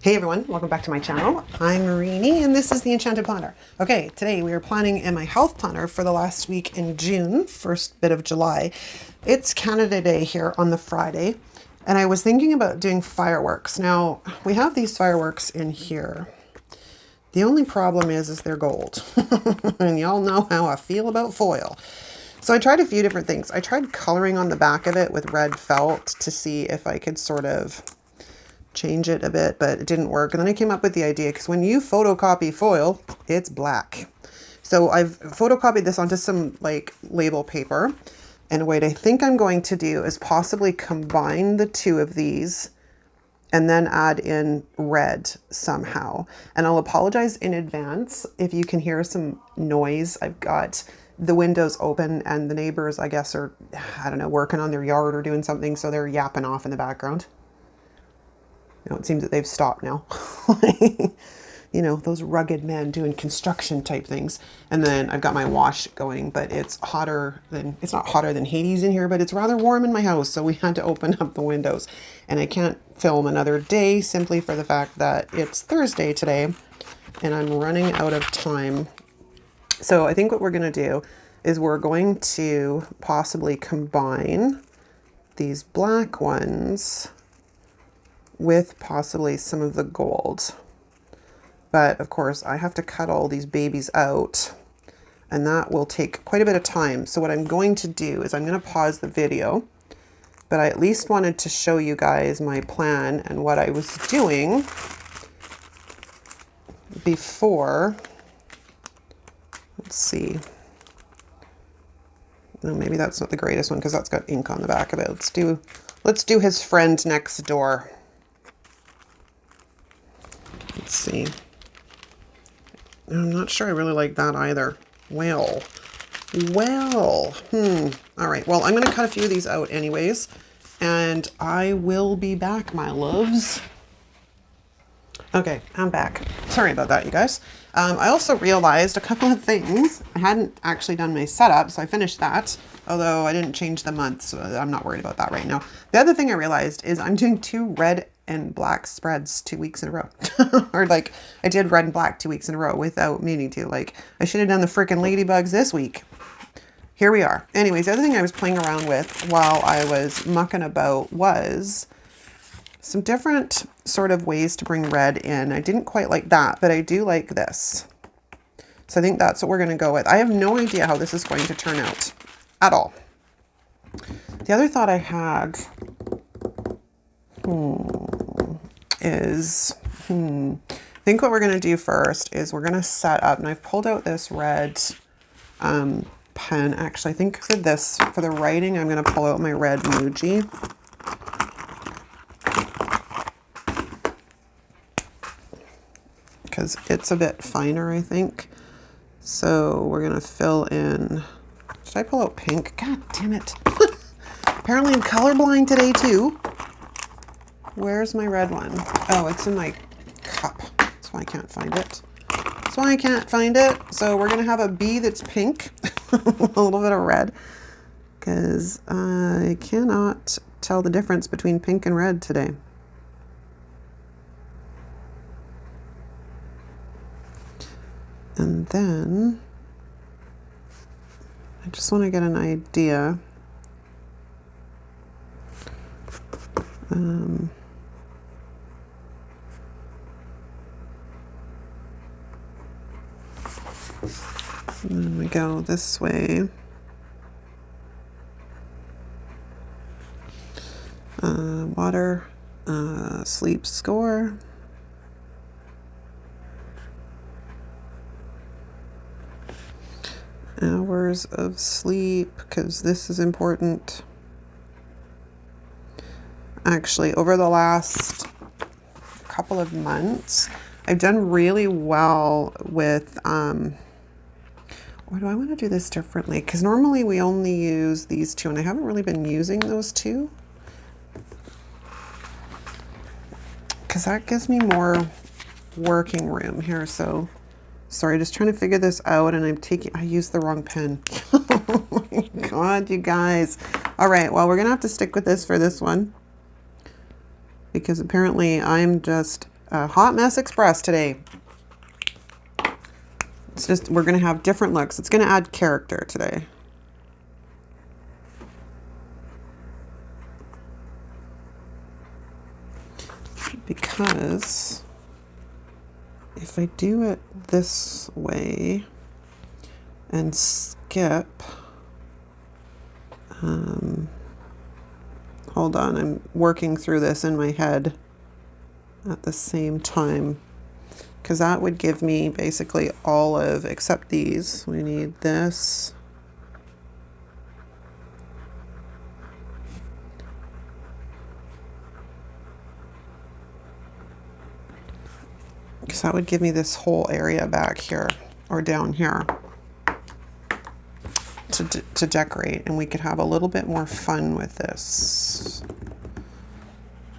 Hey everyone, welcome back to my channel. I'm Marini and this is the Enchanted Planner. Okay, today we are planning in my health planner for the last week in June, first bit of July. It's Canada Day here on the Friday, and I was thinking about doing fireworks. Now, we have these fireworks in here. The only problem is they're gold. And y'all know how I feel about foil. So I tried a few different things. I tried coloring on the back of it with red felt to see if I could sort of change it a bit, but it didn't work. And then I came up with the idea, because when you photocopy foil, it's black. So I've photocopied this onto some like label paper. And what I think I'm going to do is possibly combine the two of these and then add in red somehow. And I'll apologize in advance if you can hear some noise. I've got the windows open and the neighbors, I guess, are, I don't know, working on their yard or doing something. So they're yapping off in the background. You know, it seems that they've stopped now. You know, those rugged men doing construction type things. And then I've got my wash going, but it's hotter than, it's not hotter than Hades in here, but it's rather warm in my house. So we had to open up the windows, and I can't film another day simply for the fact that it's Thursday today and I'm running out of time. So I think what we're going to do is we're going to possibly combine these black ones with possibly some of the gold. But of course I have to cut all these babies out, and that will take quite a bit of time. So what I'm going to do is I'm going to pause the video, but I at least wanted to show you guys my plan and what I was doing before. Let's see. Well, maybe that's not the greatest one because that's got ink on the back of it. Let's do his friend next door. Let's see. I'm not sure I really like that either. Well. All right. Well, I'm going to cut a few of these out anyways, and I will be back, my loves. Okay, I'm back. Sorry about that, you guys. I also realized a couple of things. I hadn't actually done my setup, so I finished that, although I didn't change the month, so I'm not worried about that right now. The other thing I realized is I'm doing 2 red and black spreads 2 weeks in a row. Or like, I did red and black 2 weeks in a row without meaning to. Like, I should have done the freaking ladybugs this week. Here we are. Anyways, the other thing I was playing around with while I was mucking about was some different sort of ways to bring red in. I didn't quite like that, but I do like this. So I think that's what we're going to go with. I have no idea how this is going to turn out at all. The other thought I had is, I think what we're going to do first is we're going to set up, and I've pulled out this red pen. Actually, I think for this, for the writing, I'm going to pull out my red Muji. Because it's a bit finer, I think. So we're going to fill in, should I pull out pink? God damn it. Apparently I'm colorblind today too. Where's my red one? Oh, it's in my cup. That's why I can't find it. So we're going to have a B that's pink. A little bit of red. Because I cannot tell the difference between pink and red today. And then I just want to get an idea. Then we go this way. Water, sleep score. Hours of sleep, because this is important. Actually, over the last couple of months, I've done really well with, or do I want to do this differently? Because normally we only use these two, and I haven't really been using those two. Because that gives me more working room here, so sorry, just trying to figure this out, and I used the wrong pen. Oh my God, you guys. All right, well, we're going to have to stick with this for this one, because apparently I'm just a hot mess express today. It's just, we're going to have different looks. It's going to add character today. Because if I do it this way and skip, hold on, I'm working through this in my head at the same time, because that would give me basically all of, except these. We need this. Because that would give me this whole area back here or down here to decorate, and we could have a little bit more fun with this.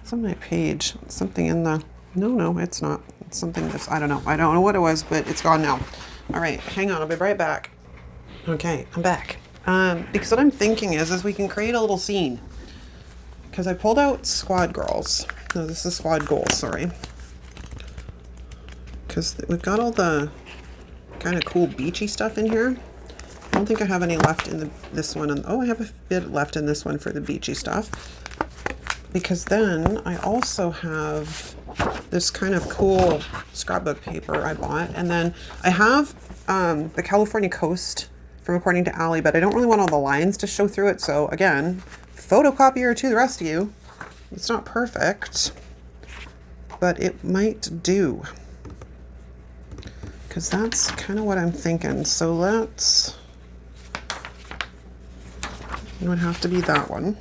It's on my page. Something in the, no, it's not. It's something that's, I don't know what it was, but it's gone now. All right, hang on, I'll be right back. Okay, I'm back. Because what I'm thinking is we can create a little scene. Because I pulled out Squad Girls. No, this is Squad Goals, sorry. Because we've got all the kind of cool beachy stuff in here. I don't think I have any left in this one. And oh, I have a bit left in this one for the beachy stuff. Because then I also have this kind of cool scrapbook paper I bought. And then I have the California coast from According to Allie, but I don't really want all the lines to show through it. So again, photocopier to the rest of you. It's not perfect, but it might do. Because that's kind of what I'm thinking. So let's, it would have to be that one.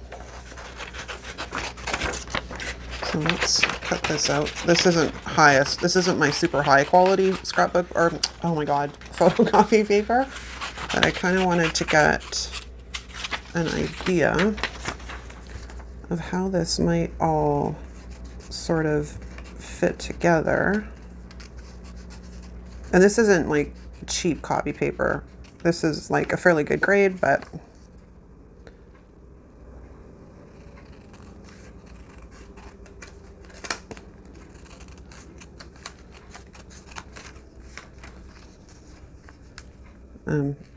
So let's cut this out. This isn't my super high quality scrapbook, or, oh my God, photocopy paper. But I kind of wanted to get an idea of how this might all sort of fit together. And this isn't like cheap copy paper. This is like a fairly good grade, but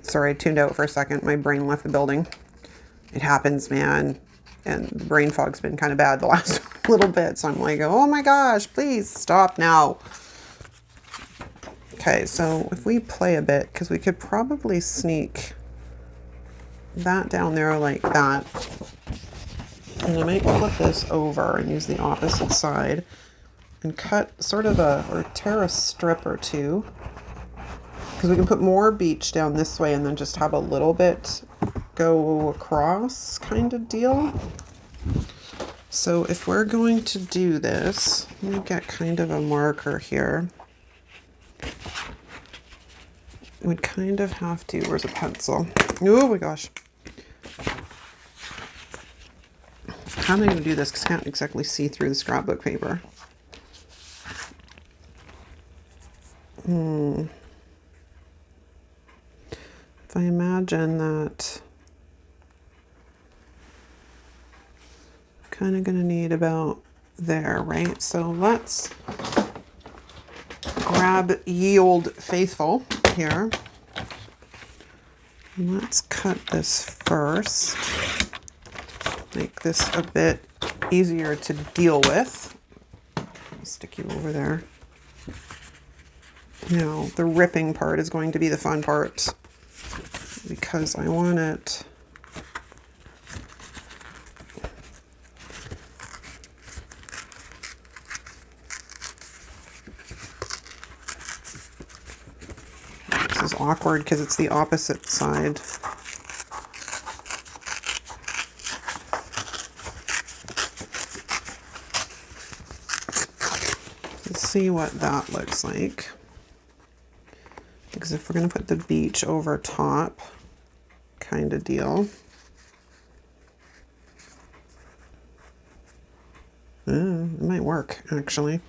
sorry, I tuned out for a second. My brain left the building. It happens, man. And the brain fog's been kind of bad the last little bit. So I'm like, oh my gosh, please stop now. Okay, so if we play a bit, because we could probably sneak that down there like that. And I might flip this over and use the opposite side and cut sort of or tear a strip or two. Because we can put more beach down this way and then just have a little bit go across kind of deal. So if we're going to do this, let me get kind of a marker here. Would kind of have to, where's a pencil? Oh my gosh. How am I going to do this? Because I can't exactly see through the scrapbook paper. If I imagine that, I'm kind of going to need about there, right? So let's grab Ye Old Faithful here. And let's cut this first. Make this a bit easier to deal with. I'll stick you over there. Now, the ripping part is going to be the fun part because I want it This is awkward because it's the opposite side. Let's see what that looks like. Because if we're going to put the beach over top, kind of deal. It might work, actually.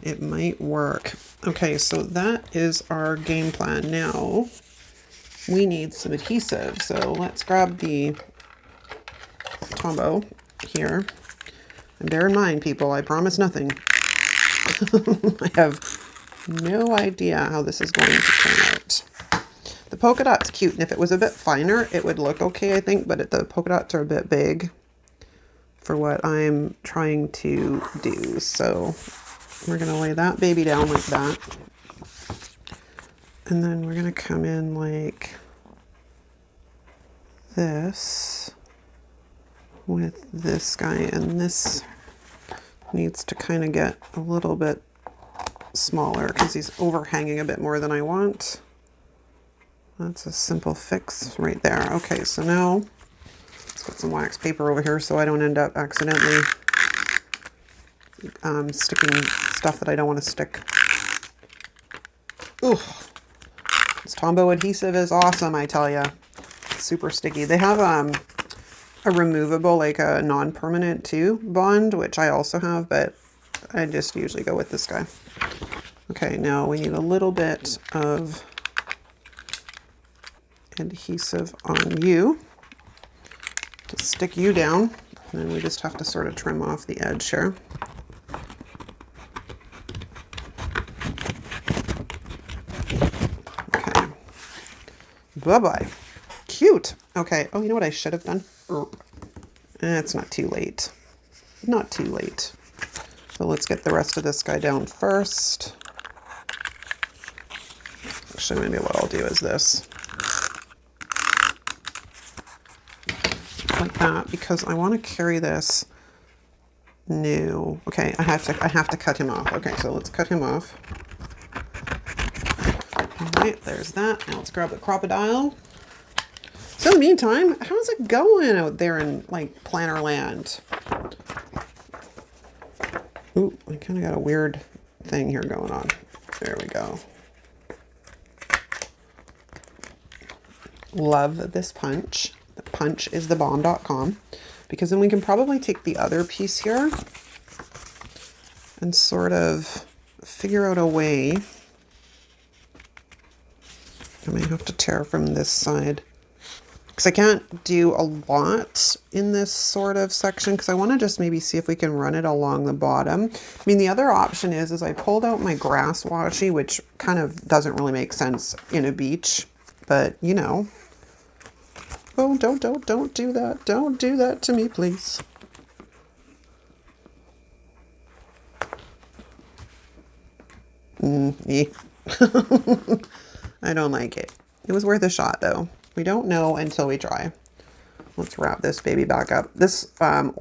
It might work. Okay, so that is our game plan. Now, we need some adhesive. So let's grab the Tombow here. And bear in mind, people, I promise nothing. I have no idea how this is going to turn out. The polka dot's cute, and if it was a bit finer, it would look okay, I think, but the polka dots are a bit big for what I'm trying to do. So we're going to lay that baby down like that. And then we're going to come in like this with this guy, and this needs to kind of get a little bit smaller because he's overhanging a bit more than I want. That's a simple fix right there. Okay, so now let's put some wax paper over here so I don't end up accidentally sticking stuff that I don't want to stick. Ooh, this Tombow adhesive is awesome, I tell you. Super sticky. They have a removable, like a non-permanent too bond, which I also have, but I just usually go with this guy. Okay, now we need a little bit of adhesive on you to stick you down, and then we just have to sort of trim off the edge here. Okay, bye-bye. Cute. Okay, oh, you know what I should have done? It's not too late. Not too late. So let's get the rest of this guy down first. Actually, maybe what I'll do is this. Like that, because I want to carry this new. Okay, I have to cut him off. Okay, so let's cut him off. All right, there's that. Now let's grab the crocodile. So in the meantime, how's it going out there in like planner land? Ooh, I kind of got a weird thing here going on. There we go. Love this punch. The punch is the bomb.com, because then we can probably take the other piece here and sort of figure out a way. I may have to tear from this side, because I can't do a lot in this sort of section, because I want to just maybe see if we can run it along the bottom. I mean, the other option is I pulled out my grass washi, which kind of doesn't really make sense in a beach, but you know. Oh, don't do that. Don't do that to me, please. I don't like it. It was worth a shot, though. We don't know until we try. Let's wrap this baby back up. This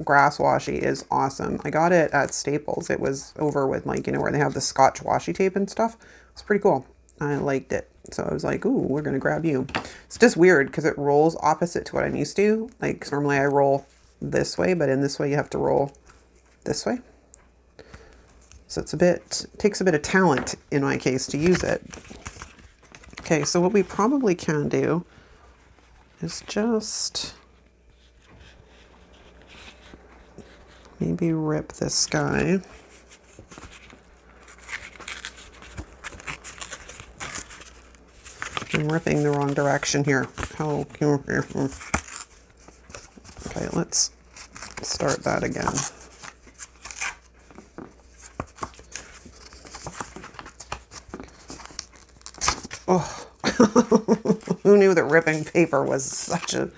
grass washi is awesome. I got it at Staples. It was over with, like, you know, where they have the Scotch washi tape and stuff. It's pretty cool. I liked it. So I was like, ooh, we're going to grab you. It's just weird because it rolls opposite to what I'm used to. Like, normally I roll this way, but in this way you have to roll this way. So it's takes a bit of talent in my case to use it. Okay, so what we probably can do is just maybe rip this guy. I'm ripping the wrong direction here. Oh, okay, let's start that again. Oh, who knew that ripping paper was such a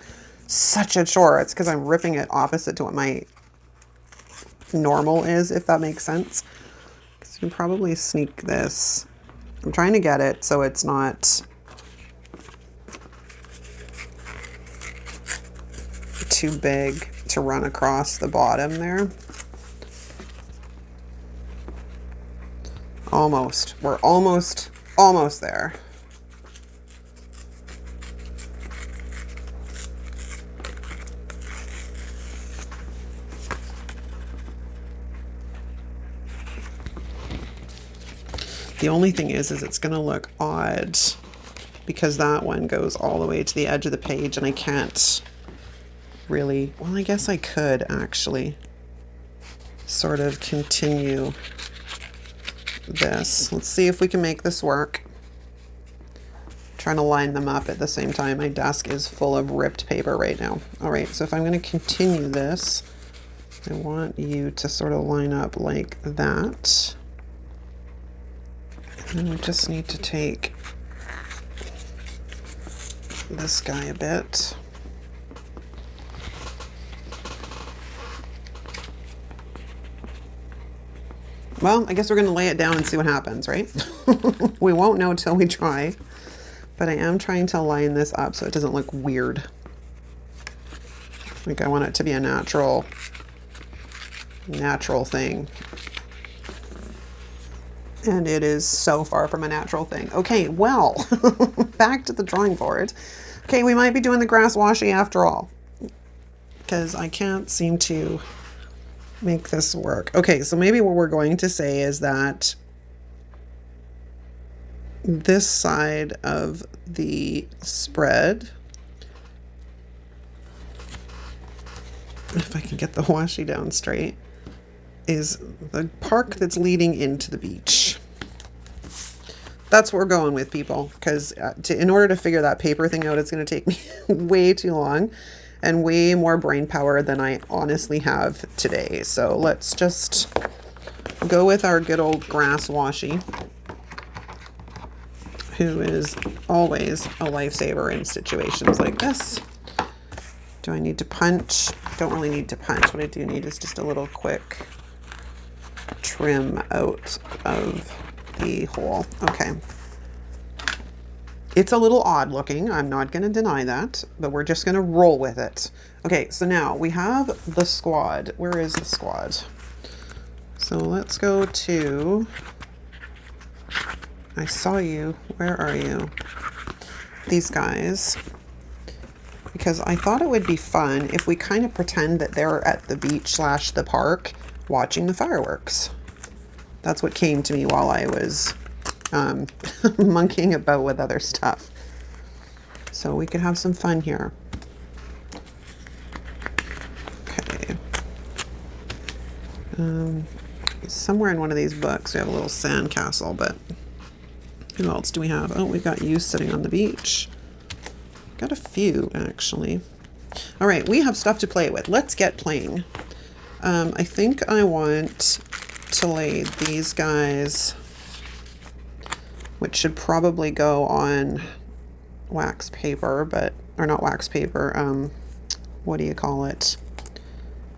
chore? It's because I'm ripping it opposite to what my normal is, if that makes sense. Because you can probably sneak this. I'm trying to get it so it's not too big to run across the bottom there. Almost. We're almost there. The only thing is it's going to look odd because that one goes all the way to the edge of the page, and I can't really, well, I guess I could actually sort of continue this. Let's see if we can make this work. I'm trying to line them up at the same time. My desk is full of ripped paper right now. All right, so if I'm going to continue this, I want you to sort of line up like that. And we just need to take this guy a bit. Well, I guess we're going to lay it down and see what happens, right? We won't know till we try. But I am trying to line this up so it doesn't look weird. Like I want it to be a natural thing. And it is so far from a natural thing. Okay, well, back to the drawing board. Okay, we might be doing the grass washi after all, because I can't seem to make this work. Okay, so maybe what we're going to say is that this side of the spread, if I can get the washi down straight, is the park that's leading into the beach. That's what we're going with, people, because in order to figure that paper thing out, it's going to take me way too long and way more brain power than I honestly have today. So let's just go with our good old grass washi, who is always a lifesaver in situations like this. Do I need to punch? Don't really need to punch. What I do need is just a little quick trim out of the hole. Okay. It's a little odd looking. I'm not going to deny that, but we're just going to roll with it. Okay, so now we have the squad. Where is the squad? So let's go to... I saw you. Where are you? These guys. Because I thought it would be fun if we kind of pretend that they're at the beach / the park watching the fireworks. That's what came to me while I was monkeying about with other stuff. So we could have some fun here. Okay. Somewhere in one of these books we have a little sand castle, but who else do we have? Oh, we've got you sitting on the beach. Got a few, actually. All right, we have stuff to play with. Let's get playing. I think I want to lay these guys, which should probably go on wax paper, or not wax paper. What do you call it?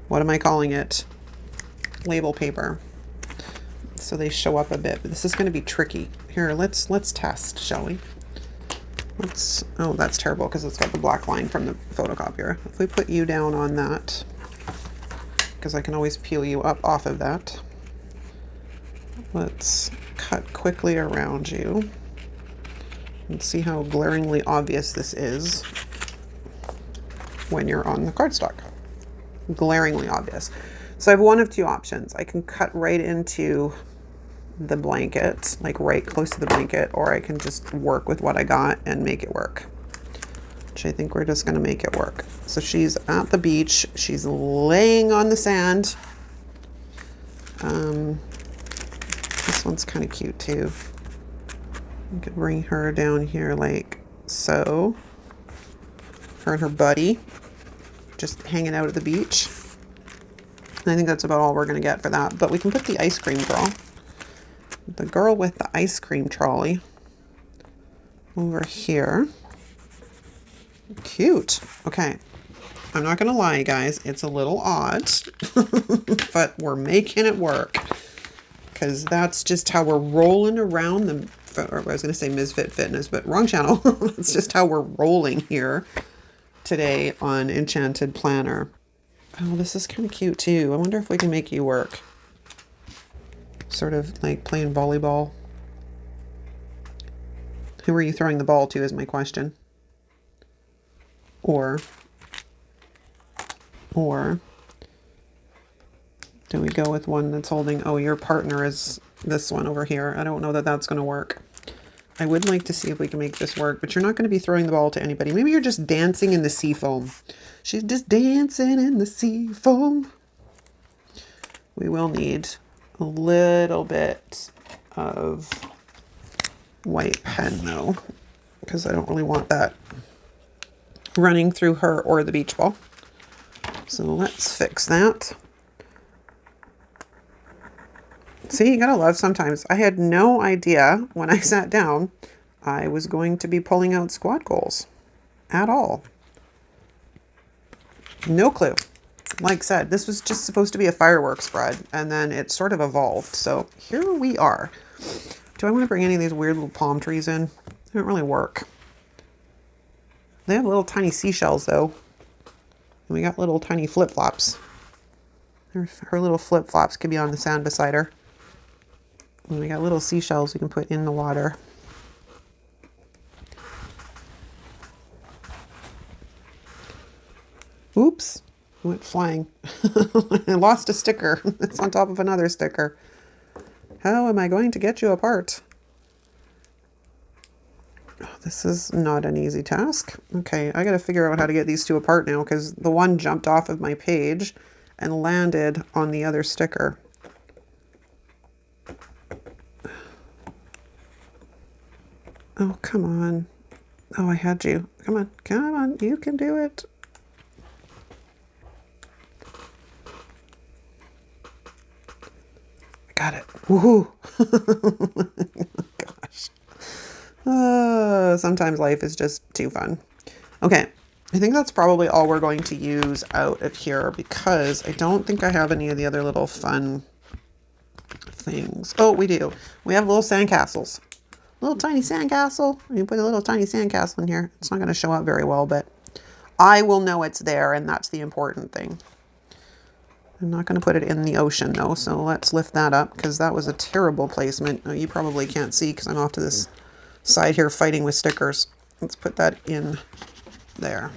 What am I calling it? Label paper. So they show up a bit, but this is going to be tricky. Here, let's test, shall we? Oh, that's terrible because it's got the black line from the photocopier. If we put you down on that, because I can always peel you up off of that. Let's cut quickly around you and see how glaringly obvious this is when you're on the cardstock. Glaringly obvious. So I have one of two options. I can cut right into the blanket, like right close to the blanket, or I can just work with what I got and make it work, which I think we're just going to make it work. So she's at the beach. She's laying on the sand. This one's kind of cute too. I could bring her down here like so. Her and her buddy just hanging out at the beach. And I think that's about all we're going to get for that. But we can put the ice cream girl. The girl with the ice cream trolley over here. Cute. Okay. I'm not going to lie, guys. It's a little odd, but we're making it work because that's just how we're rolling around the, or I was going to say Misfit Fitness, but wrong channel. That's just how we're rolling here today on Enchanted Planner. Oh, this is kind of cute too. I wonder if we can make you work. Sort of like playing volleyball. Who are you throwing the ball to is my question. Or do we go with one that's holding, oh, your partner is this one over here. I don't know that that's going to work. I would like to see if we can make this work, but you're not going to be throwing the ball to anybody. Maybe you're just dancing in the sea foam. She's just dancing in the sea foam. We will need a little bit of white pen though, because I don't really want that running through her or the beach ball. So let's fix that. See, you gotta love sometimes. I had no idea when I sat down I was going to be pulling out squad goals at all. No clue. Like said, this was just supposed to be a fireworks spread, and then it sort of evolved. So here we are. Do I want to bring any of these weird little palm trees in? They don't really work. They have little tiny seashells though. And we got little tiny flip-flops. Her little flip-flops could be on the sand beside her. And we got little seashells we can put in the water. Oops, it went flying. I lost a sticker. It's on top of another sticker. How am I going to get you apart? Oh, this is not an easy task. Okay, I gotta figure out how to get these two apart now because the one jumped off of my page and landed on the other sticker. Oh, come on. Oh, I had you. Come on, come on, you can do it. Got it. Woohoo. Gosh. Sometimes life is just too fun. Okay. I think that's probably all we're going to use out of here because I don't think I have any of the other little fun things. Oh, we do. We have little sandcastles. Little tiny sandcastle. You put a little tiny sandcastle in here. It's not going to show up very well, but I will know it's there, and that's the important thing. I'm not going to put it in the ocean though, so let's lift that up because that was a terrible placement. Oh, you probably can't see because I'm off to this side here fighting with stickers. Let's put that in there.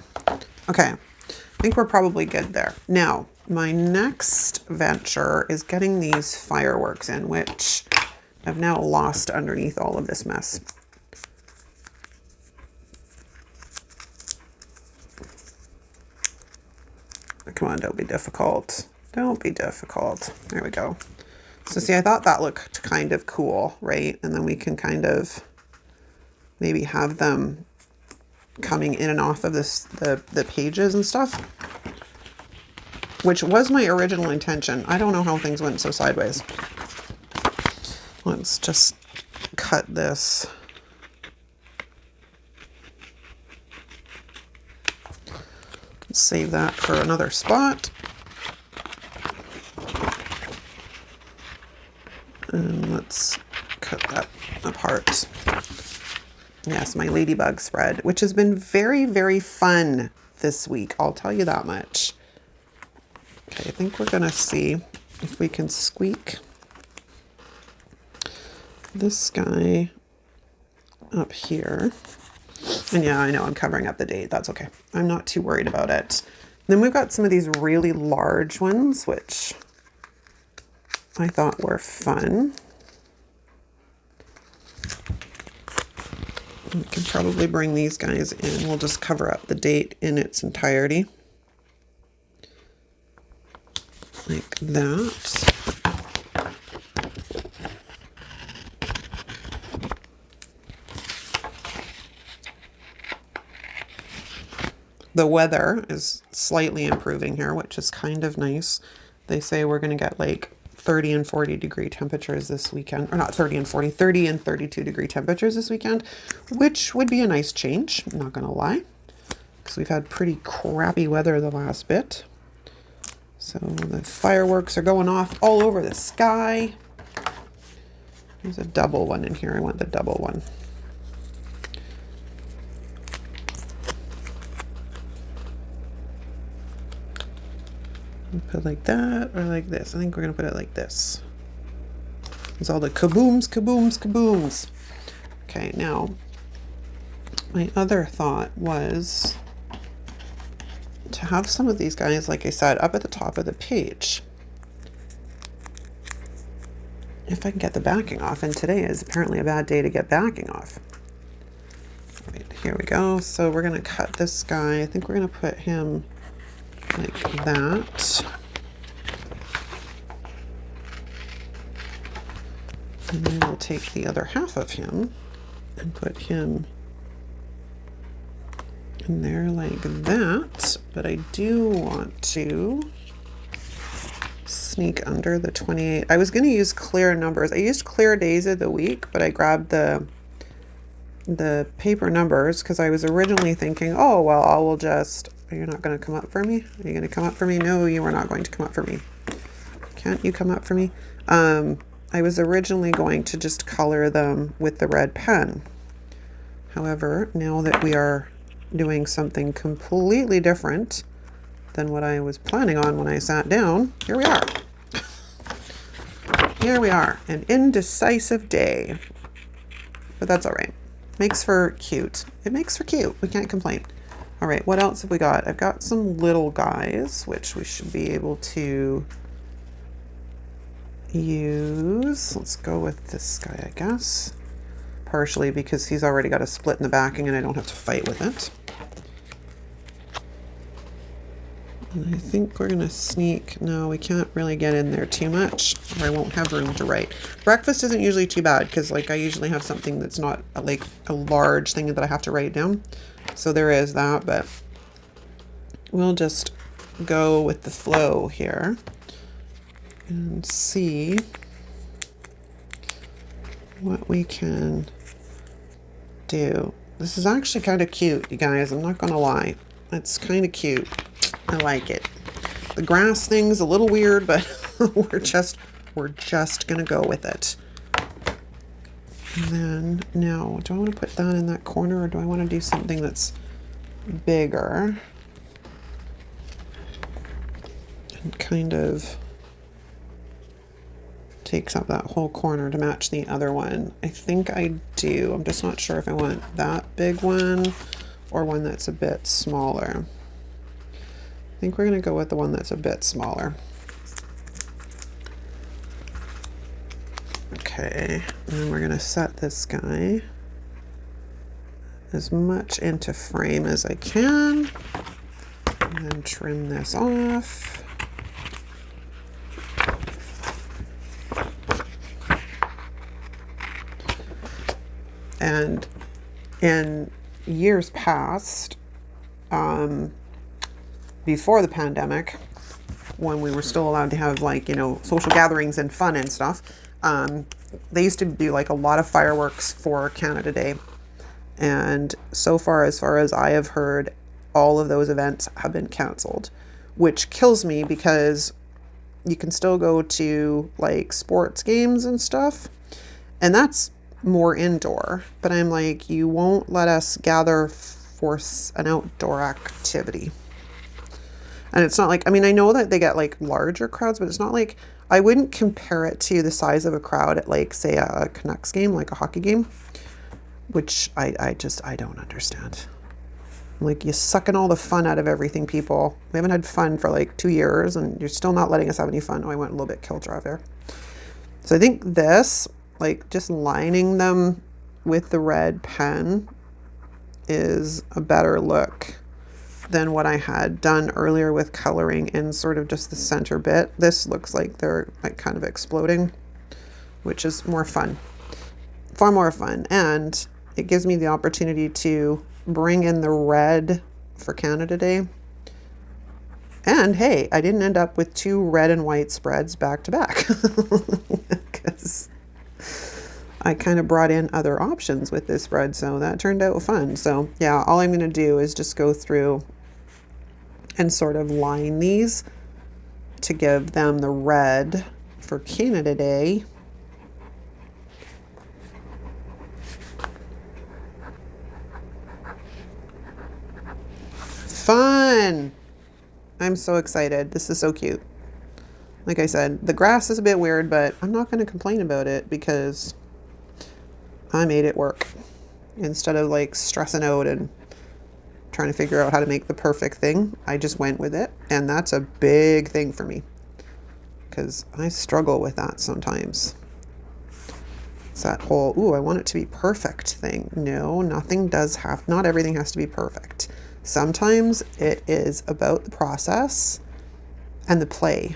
Okay, I think we're probably good there. Now, my next venture is getting these fireworks in, which I've now lost underneath all of this mess. Come on, don't be difficult. Don't be difficult. There we go. So see, I thought that looked kind of cool, right? And then we can kind of maybe have them coming in and off of this, the pages and stuff, which was my original intention. I don't know how things went so sideways. Let's just cut this. Save that for another spot. And let's cut that apart. Yes, my ladybug spread, which has been very, very fun this week. I'll tell you that much. Okay, I think we're going to see if we can squeak this guy up here. And yeah, I know I'm covering up the date. That's okay. I'm not too worried about it. Then we've got some of these really large ones, which I thought were fun. We can probably bring these guys in. We'll just cover up the date in its entirety. Like that. The weather is slightly improving here, which is kind of nice. They say we're going to get like 30 and 40 degree temperatures this weekend, or not 30 and 40, 30 and 32 degree temperatures this weekend, which would be a nice change. I'm not going to lie, because we've had pretty crappy weather the last bit. So the fireworks are going off all over the sky. There's a double one in here. I want the double one. Put it like that or like this. I think we're going to put it like this. It's all the kabooms, kabooms, kabooms. Okay, now my other thought was to have some of these guys, like I said, up at the top of the page. If I can get the backing off, and today is apparently a bad day to get backing off. Right, here we go. So we're going to cut this guy. I think we're going to put him like that. And then we'll take the other half of him and put him in there like that. But I do want to sneak under the 28. I was going to use clear numbers. I used clear days of the week, but I grabbed the paper numbers because I was originally thinking, oh, well, I will just, you're not going to come up for me? Are you going to come up for me? No, you are not going to come up for me. Can't you come up for me? I was originally going to just color them with the red pen. However, now that we are doing something completely different than what I was planning on when I sat down, here we are. Here we are, an indecisive day. But that's all right. Makes for cute. It makes for cute. We can't complain. All right, what else have we got? I've got some little guys, which we should be able to use. Let's go with this guy, I guess. Partially because he's already got a split in the backing and I don't have to fight with it. And I think we're going to sneak. No, we can't really get in there too much or I won't have room to write. Breakfast isn't usually too bad because like I usually have something that's not like a large thing that I have to write down. So there is that, but we'll just go with the flow here and see what we can do. This is actually kind of cute, you guys. I'm not going to lie. It's kind of cute. I like it. The grass thing's a little weird, but we're just gonna go with it. And then now, do I want to put that in that corner or do I want to do something that's bigger and kind of takes up that whole corner to match the other one? I think I do. I'm just not sure if I want that big one or one that's a bit smaller. I think we're going to go with the one that's a bit smaller. Okay, and then we're going to set this guy as much into frame as I can, and then trim this off. And in years past, before the pandemic, when we were still allowed to have like, you know, social gatherings and fun and stuff, they used to do like a lot of fireworks for Canada Day. And so far as I have heard, all of those events have been canceled, which kills me because you can still go to like sports games and stuff. And that's more indoor, but I'm like, you won't let us gather for an outdoor activity. And it's not like, I mean, I know that they get like larger crowds, but it's not like, I wouldn't compare it to the size of a crowd at like, say, a Canucks game, like a hockey game, which I don't understand. I'm like, you're sucking all the fun out of everything, people. We haven't had fun for like 2 years and you're still not letting us have any fun. Oh, I went a little bit Killjoy there. So I think this, like just lining them with the red pen is a better look than what I had done earlier with coloring in sort of just the center bit. This looks like they're like kind of exploding, which is more fun, far more fun. And it gives me the opportunity to bring in the red for Canada Day. And hey, I didn't end up with 2 red and white spreads back to back because I kind of brought in other options with this spread. So that turned out fun. So yeah, all I'm going to do is just go through and sort of line these to give them the red for Canada Day. Fun! I'm so excited. This is so cute. Like I said, the grass is a bit weird, but I'm not going to complain about it because I made it work instead of like stressing out and trying to figure out how to make the perfect thing. I just went with it, and that's a big thing for me because I struggle with that sometimes. It's that whole, ooh, I want it to be perfect thing. No, not everything has to be perfect. Sometimes it is about the process and the play,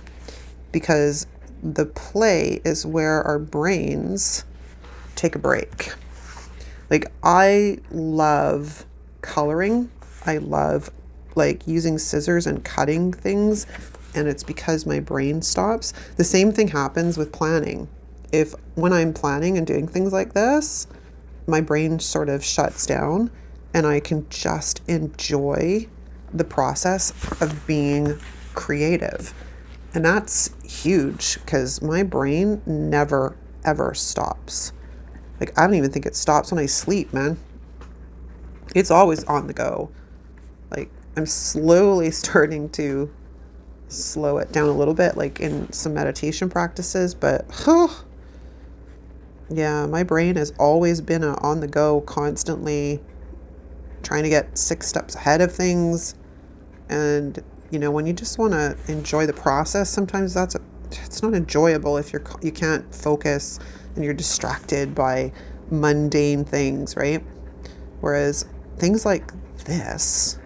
because the play is where our brains take a break. Like, I love coloring. I love like using scissors and cutting things and it's because my brain stops. The same thing happens with planning. When I'm planning and doing things like this, my brain sort of shuts down and I can just enjoy the process of being creative. And that's huge because my brain never, ever stops. Like, I don't even think it stops when I sleep, man. It's always on the go. Like, I'm slowly starting to slow it down a little bit, like in some meditation practices, but yeah, my brain has always been on the go, constantly trying to get 6 steps ahead of things. And when you just want to enjoy the process, sometimes it's not enjoyable if you can't focus and you're distracted by mundane things, right? Whereas things like this,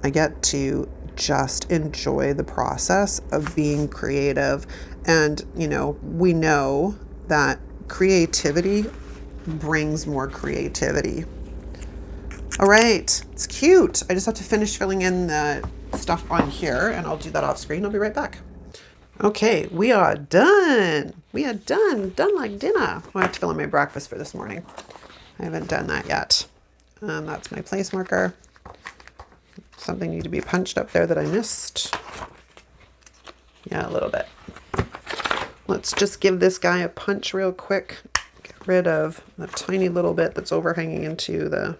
I get to just enjoy the process of being creative. And we know that creativity brings more creativity. All right, it's cute. I just have to finish filling in the stuff on here, and I'll do that off screen. I'll be right back. Okay, we are done. We are done like dinner. I have to fill in my breakfast for this morning. I haven't done that yet. That's my place marker. Something need to be punched up there that I missed. Yeah, a little bit. Let's just give this guy a punch real quick. Get rid of the tiny little bit that's overhanging into the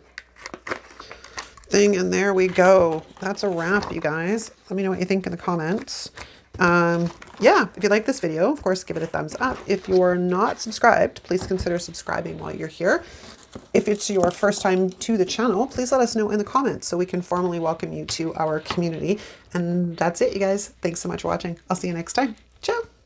thing, and there we go. That's a wrap, you guys. Let me know what you think in the comments. Yeah, if you like this video, of course, give it a thumbs up. If you're not subscribed, please consider subscribing while you're here. If it's your first time to the channel, please let us know in the comments so we can formally welcome you to our community. And that's it, you guys. Thanks so much for watching. I'll see you next time. Ciao.